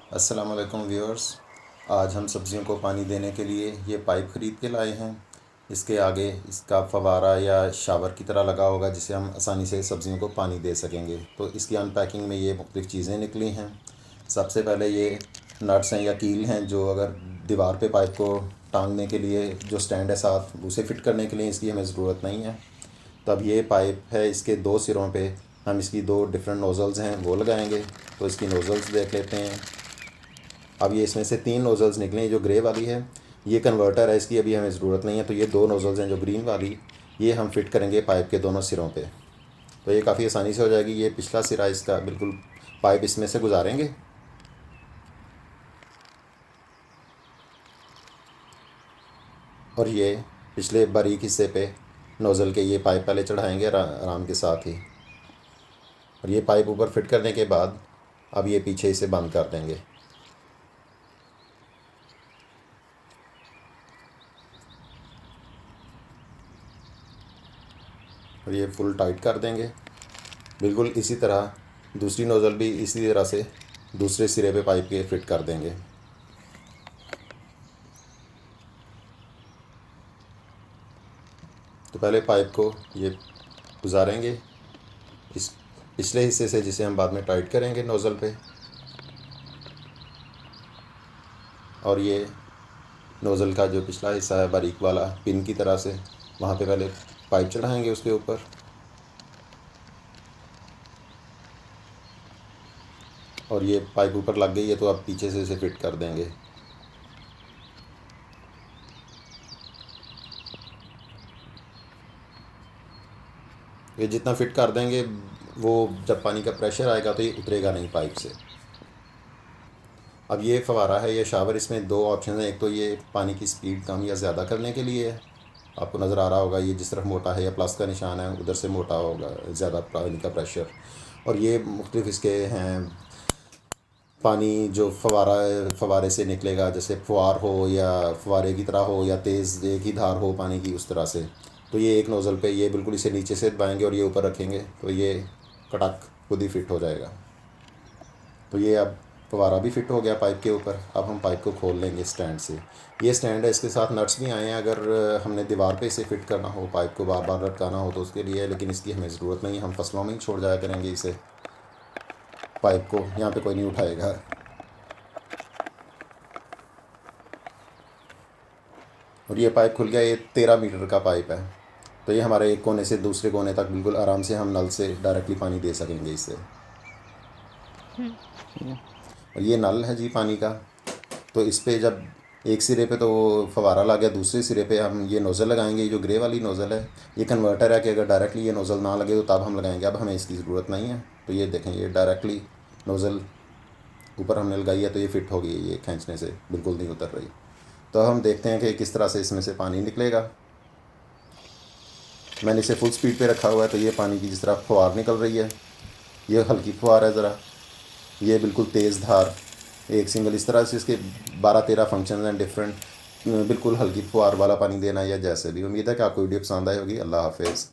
अस्सलाम वालेकुम व्यूअर्स। आज हम सब्ज़ियों को पानी देने के लिए ये पाइप ख़रीद के लाए हैं। इसके आगे इसका फवारा या शावर की तरह लगा होगा जिससे हम आसानी से सब्ज़ियों को पानी दे सकेंगे। तो इसकी अनपैकिंग में ये मुख्तलिफ़ चीज़ें निकली हैं। सबसे पहले ये नट्स हैं या कील हैं जो अगर दीवार पे पाइप को टांगने के लिए जो स्टैंड है साथ उसे फ़िट करने के लिए इसकी हमें ज़रूरत नहीं है। तब ये पाइप है, इसके दो सिरों पे हम इसकी दो डिफरेंट नोज़ल्स हैं वो लगाएंगे। तो इसकी नोज़ल्स देख लेते हैं। अब ये इसमें से 3 नोज़ल्स निकले हैं। जो ग्रे वाली है ये कन्वर्टर है, इसकी अभी हमें ज़रूरत नहीं है। तो ये 2 नोज़ल्स हैं जो ग्रीन वाली, ये हम फिट करेंगे पाइप के दोनों सिरों पे। तो ये काफ़ी आसानी से हो जाएगी। ये पिछला सिरा इसका बिल्कुल पाइप इसमें से गुजारेंगे और ये पिछले बारीक हिस्से पे नोज़ल के ये पाइप पहले चढ़ाएंगे आराम के साथ ही। और ये पाइप ऊपर फिट करने के बाद अब ये पीछे इसे बंद कर देंगे। और ये फुल टाइट कर देंगे। बिल्कुल इसी तरह दूसरी नोज़ल भी इसी तरह से दूसरे सिरे पे पाइप के फिट कर देंगे। तो पहले पाइप को ये गुजारेंगे इस पिछले हिस्से से जिसे हम बाद में टाइट करेंगे नोज़ल पे। और ये नोज़ल का जो पिछला हिस्सा है बारीक वाला पिन की तरह से, वहाँ पे पहले पाइप चढ़ाएंगे उसके ऊपर। और ये पाइप ऊपर लग गई है तो अब पीछे से इसे फिट कर देंगे। ये जितना फिट कर देंगे वो जब पानी का प्रेशर आएगा तो ये उतरेगा नहीं पाइप से। अब ये फवारा है, ये शावर, इसमें दो ऑप्शन हैं। एक तो ये पानी की स्पीड कम या ज़्यादा करने के लिए है। आपको नज़र आ रहा होगा ये जिस तरफ मोटा है या प्लस का निशान है उधर से मोटा होगा ज़्यादा पानी का प्रेशर। और ये मुख्तलिफ़ इसके हैं पानी जो फवारे से निकलेगा, जैसे फुहार हो या फुहारे की तरह हो या तेज़ एक ही धार हो पानी की उस तरह से। तो ये एक नोज़ल पे ये बिल्कुल इसे नीचे से दबाएंगे और ये ऊपर रखेंगे तो ये कटक खुद ही फिट हो जाएगा। तो ये अब फवारा भी फिट हो गया पाइप के ऊपर। अब हम पाइप को खोल लेंगे स्टैंड से। ये स्टैंड है, इसके साथ नट्स भी आए हैं अगर हमने दीवार पे इसे फिट करना हो, पाइप को बार बार लटकाना हो तो उसके लिए, लेकिन इसकी हमें ज़रूरत नहीं। हम फसलों में ही छोड़ जाया करेंगे इसे, पाइप को यहाँ पे कोई नहीं उठाएगा। और ये पाइप खुल गया। ये 13 मीटर का पाइप है। तो ये हमारे एक कोने से दूसरे कोने तक बिल्कुल आराम से हम नल से डायरेक्टली पानी दे सकेंगे इससे। और ये नल है जी पानी का। तो इस पे जब एक सिरे पे तो फवारा लग गया, दूसरे सिरे पे हम ये नोज़ल लगाएंगे। ये जो ग्रे वाली नोज़ल है ये कन्वर्टर है कि अगर डायरेक्टली ये नोज़ल ना लगे तो तब हम लगाएंगे। अब हमें इसकी ज़रूरत नहीं है। तो ये देखें, ये डायरेक्टली नोज़ल ऊपर हमने लगाई है तो ये फ़िट हो गई है। ये खींचने से बिल्कुल नहीं उतर रही। तो हम देखते हैं कि किस तरह से इसमें से पानी निकलेगा। मैंने इसे फुल स्पीड पे रखा हुआ है तो ये पानी की जिस तरह फुहार निकल रही है, ये हल्की फुहार है ज़रा, ये बिल्कुल तेज़ धार एक सिंगल। इस तरह से इसके 12-13 फंक्शन हैं डिफरेंट। बिल्कुल हल्की फुहार वाला पानी देना या जैसे भी। उम्मीद है कि आपको वीडियो पसंद आई होगी। अल्लाह हाफिज़।